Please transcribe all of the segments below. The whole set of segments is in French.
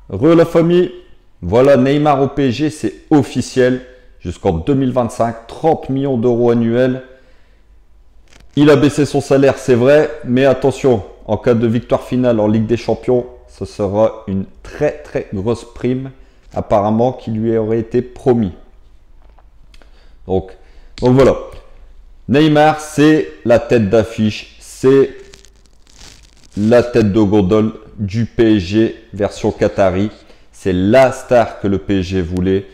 La famille, voilà Neymar au PSG, c'est officiel. Jusqu'en 2025, 30 millions d'euros annuels. Il a baissé son salaire, c'est vrai, mais attention, en cas de victoire finale en Ligue des Champions, ce sera une très très grosse prime, apparemment, qui lui aurait été promis. Donc voilà. Neymar, c'est la tête d'affiche, c'est la tête de gondole du PSG version Qatari. C'est la star que le PSG voulait.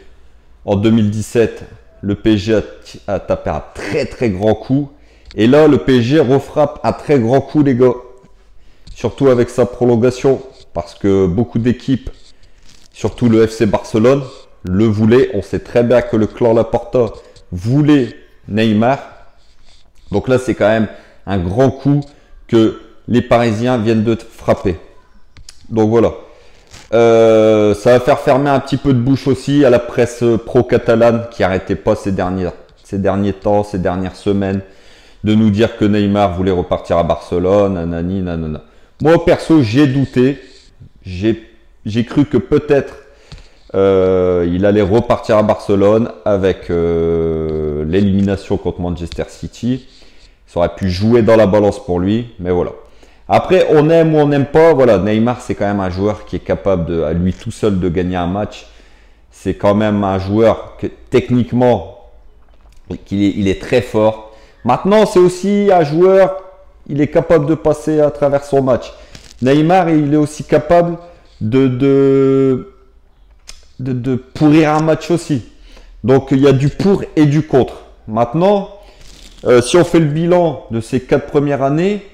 En 2017, le PSG a tapé un très très grand coup. Et là, le PSG refrappe un très grand coup, les gars. Surtout avec sa prolongation. Parce que beaucoup d'équipes, surtout le FC Barcelone, le voulaient. On sait très bien que le clan Laporta voulait Neymar. Donc là, c'est quand même un grand coup que les Parisiens viennent de frapper. Donc voilà. Ça va faire fermer un petit peu de bouche aussi à la presse pro-catalane qui n'arrêtait pas ces derniers temps, ces dernières semaines, de nous dire que Neymar voulait repartir à Barcelone, nanani, nanana. Moi, perso, j'ai douté. J'ai cru que peut-être il allait repartir à Barcelone avec l'élimination contre Manchester City. Ça aurait pu jouer dans la balance pour lui, mais voilà. Après, on aime ou on n'aime pas, voilà, Neymar, c'est quand même un joueur qui est capable, à lui tout seul, de gagner un match. C'est quand même un joueur que, techniquement, il est très fort. Maintenant, c'est aussi un joueur, il est capable de passer à travers son match. Neymar, il est aussi capable de pourrir un match aussi. Donc, il y a du pour et du contre. Maintenant, si on fait le bilan de ces 4 premières années,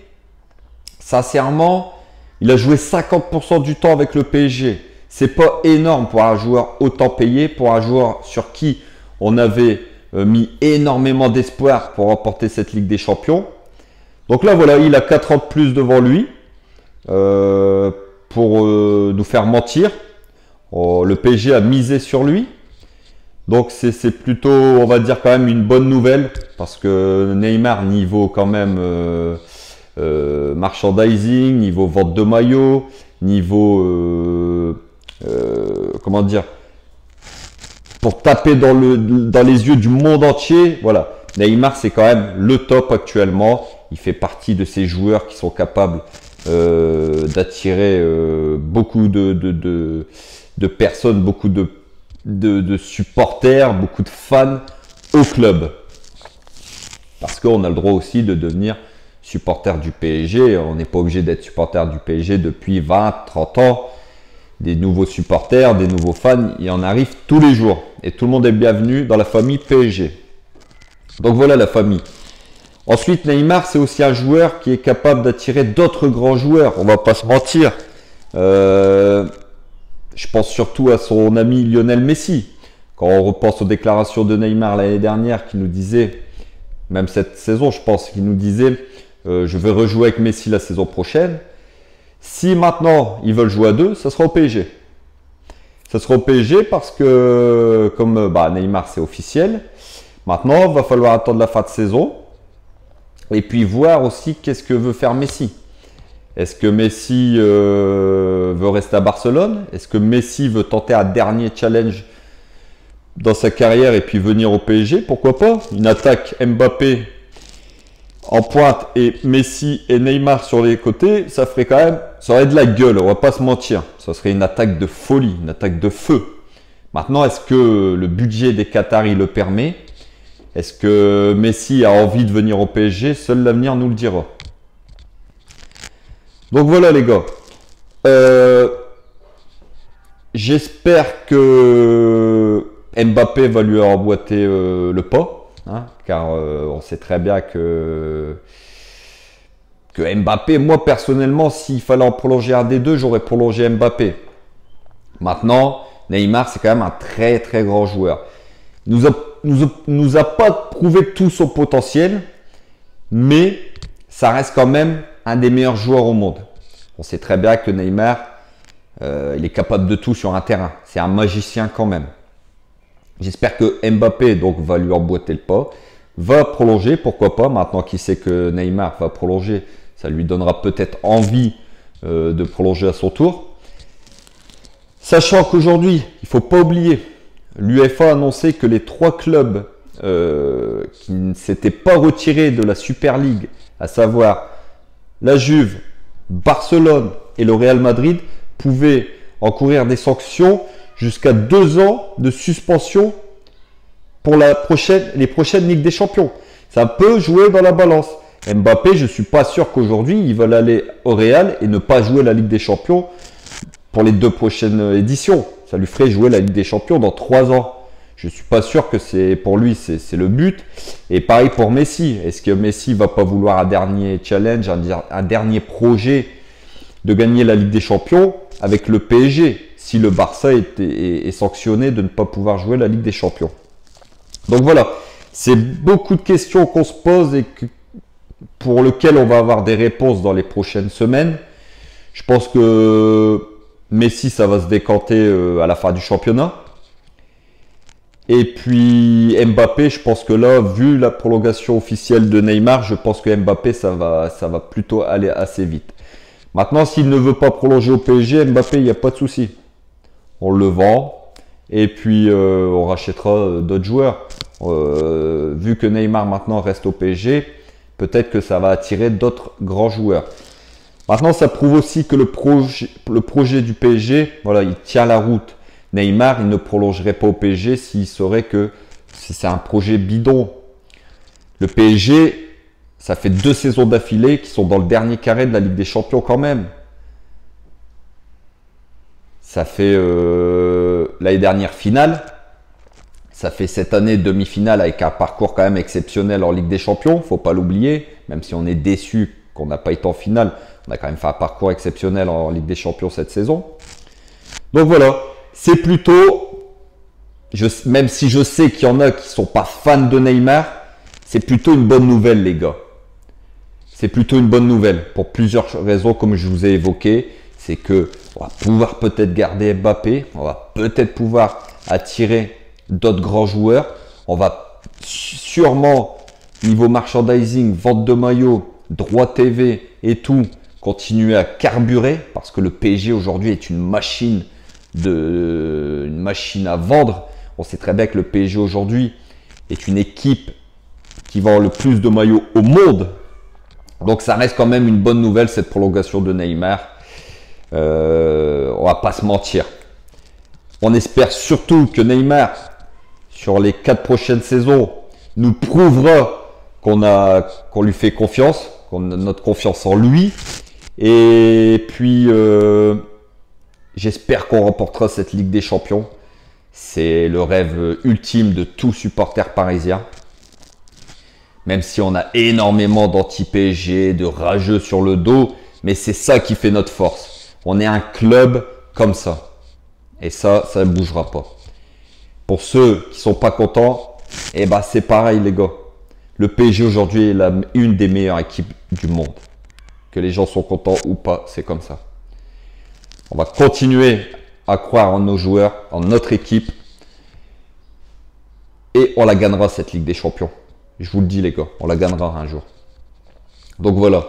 sincèrement, il a joué 50% du temps avec le PSG. C'est pas énorme pour un joueur autant payé, pour un joueur sur qui on avait mis énormément d'espoir pour remporter cette Ligue des Champions. Donc là, voilà, il a 4 ans de plus devant lui pour nous faire mentir. Le PSG a misé sur lui. Donc c'est plutôt, on va dire, quand même une bonne nouvelle parce que Neymar, niveau quand même merchandising, niveau vente de maillots, niveau comment dire, pour taper dans les yeux du monde entier, voilà. Neymar, c'est quand même le top actuellement. Il fait partie de ces joueurs qui sont capables d'attirer beaucoup de personnes, beaucoup de supporters, beaucoup de fans au club. Parce qu'on a le droit aussi de devenir supporter du PSG. On n'est pas obligé d'être supporter du PSG depuis 20, 30 ans. Des nouveaux supporters, des nouveaux fans, il en arrive tous les jours. Et tout le monde est bienvenu dans la famille PSG. Donc voilà la famille. Ensuite, Neymar, c'est aussi un joueur qui est capable d'attirer d'autres grands joueurs. On va pas se mentir. Je pense surtout à son ami Lionel Messi. Quand on repense aux déclarations de Neymar l'année dernière qui nous disait, même cette saison je pense, qui nous disait je vais rejouer avec Messi la saison prochaine. Si maintenant ils veulent jouer à deux, ça sera au PSG. Ça sera au PSG parce que comme Neymar c'est officiel, maintenant il va falloir attendre la fin de saison et puis voir aussi qu'est-ce que veut faire Messi. Est-ce que Messi veut rester à Barcelone? Est-ce que Messi veut tenter un dernier challenge dans sa carrière et puis venir au PSG? Pourquoi pas? Une attaque Mbappé en pointe et Messi et Neymar sur les côtés, ça ferait quand même, ça aurait de la gueule, on va pas se mentir. Ça serait une attaque de folie, une attaque de feu. Maintenant, est-ce que le budget des Qataris le permet? Est-ce que Messi a envie de venir au PSG? Seul l'avenir nous le dira. Donc voilà les gars. J'espère que Mbappé va lui emboîter le pas, hein, car on sait très bien que Mbappé, moi personnellement, s'il fallait en prolonger un des deux, j'aurais prolongé Mbappé. Maintenant, Neymar, c'est quand même un très très grand joueur. Il nous a pas prouvé tout son potentiel, mais ça reste quand même un des meilleurs joueurs au monde. On sait très bien que Neymar, il est capable de tout sur un terrain. C'est un magicien quand même. J'espère que Mbappé donc va lui emboîter le pas, va prolonger, pourquoi pas. Maintenant qu'il sait que Neymar va prolonger, ça lui donnera peut-être envie de prolonger à son tour. Sachant qu'aujourd'hui, il ne faut pas oublier, l'UEFA a annoncé que les 3 clubs qui ne s'étaient pas retirés de la Super League, à savoir la Juve, Barcelone et le Real Madrid, pouvaient encourir des sanctions jusqu'à 2 ans de suspension pour les prochaines Ligues des Champions. Ça peut jouer dans la balance. Mbappé, je ne suis pas sûr qu'aujourd'hui, ils veulent aller au Real et ne pas jouer la Ligue des Champions pour les 2 prochaines éditions. Ça lui ferait jouer la Ligue des Champions dans 3 ans. Je ne suis pas sûr que pour lui, c'est le but. Et pareil pour Messi. Est-ce que Messi va pas vouloir un dernier challenge, un dernier projet de gagner la Ligue des Champions avec le PSG, si le Barça est sanctionné de ne pas pouvoir jouer la Ligue des Champions? Donc voilà, c'est beaucoup de questions qu'on se pose et pour lesquelles on va avoir des réponses dans les prochaines semaines. Je pense que Messi, ça va se décanter à la fin du championnat. Et puis Mbappé, je pense que là, vu la prolongation officielle de Neymar, je pense que Mbappé, ça va plutôt aller assez vite. Maintenant, s'il ne veut pas prolonger au PSG, Mbappé, il n'y a pas de souci. On le vend et puis on rachètera d'autres joueurs. Vu que Neymar maintenant reste au PSG, peut-être que ça va attirer d'autres grands joueurs. Maintenant, ça prouve aussi que le projet du PSG, voilà, il tient la route. Neymar, il ne prolongerait pas au PSG s'il saurait que c'est un projet bidon. Le PSG, ça fait 2 saisons d'affilée qui sont dans le dernier carré de la Ligue des Champions quand même. Ça fait l'année dernière finale. Ça fait cette année demi-finale avec un parcours quand même exceptionnel en Ligue des Champions. Faut pas l'oublier, même si on est déçu qu'on n'a pas été en finale. On a quand même fait un parcours exceptionnel en Ligue des Champions cette saison. Donc voilà, c'est plutôt, même si je sais qu'il y en a qui sont pas fans de Neymar, c'est plutôt une bonne nouvelle les gars. C'est plutôt une bonne nouvelle pour plusieurs raisons comme je vous ai évoqué. C'est que on va pouvoir peut-être garder Mbappé, on va peut-être pouvoir attirer d'autres grands joueurs. On va sûrement, niveau merchandising, vente de maillots, droit TV et tout, continuer à carburer parce que le PSG aujourd'hui est une machine à vendre. On sait très bien que le PSG aujourd'hui est une équipe qui vend le plus de maillots au monde. Donc ça reste quand même une bonne nouvelle cette prolongation de Neymar. On va pas se mentir. On espère surtout que Neymar, sur les 4 prochaines saisons, nous prouvera qu'on lui fait confiance, qu'on a notre confiance en lui. Et puis, j'espère qu'on remportera cette Ligue des Champions. C'est le rêve ultime de tout supporter parisien. Même si on a énormément d'anti-PSG, de rageux sur le dos, mais c'est ça qui fait notre force. On est un club comme ça. Et ça ne bougera pas. Pour ceux qui sont pas contents, eh ben c'est pareil les gars. Le PSG aujourd'hui est une des meilleures équipes du monde. Que les gens sont contents ou pas, c'est comme ça. On va continuer à croire en nos joueurs, en notre équipe. Et on la gagnera cette Ligue des Champions. Je vous le dis les gars, on la gagnera un jour. Donc voilà.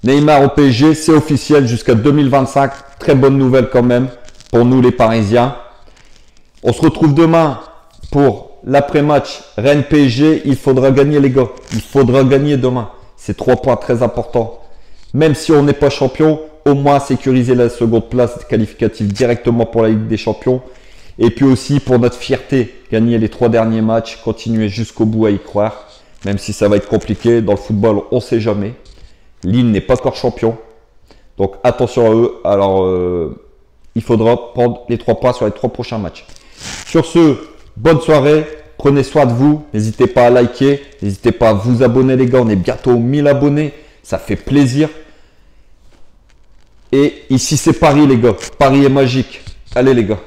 Neymar au PSG, c'est officiel jusqu'à 2025. Très bonne nouvelle quand même pour nous les Parisiens. On se retrouve demain pour l'après-match Rennes-PSG. Il faudra gagner les gars. Il faudra gagner demain. C'est 3 points très importants. Même si on n'est pas champion, au moins sécuriser la seconde place qualificative directement pour la Ligue des Champions. Et puis aussi pour notre fierté, gagner les 3 derniers matchs, continuer jusqu'au bout à y croire. Même si ça va être compliqué, dans le football, on ne sait jamais. Lille n'est pas encore champion. Donc attention à eux. Alors, il faudra prendre les 3 points sur les 3 prochains matchs. Sur ce, bonne soirée. Prenez soin de vous. N'hésitez pas à liker. N'hésitez pas à vous abonner les gars. On est bientôt aux 1000 abonnés. Ça fait plaisir. Et ici, c'est Paris les gars. Paris est magique. Allez les gars.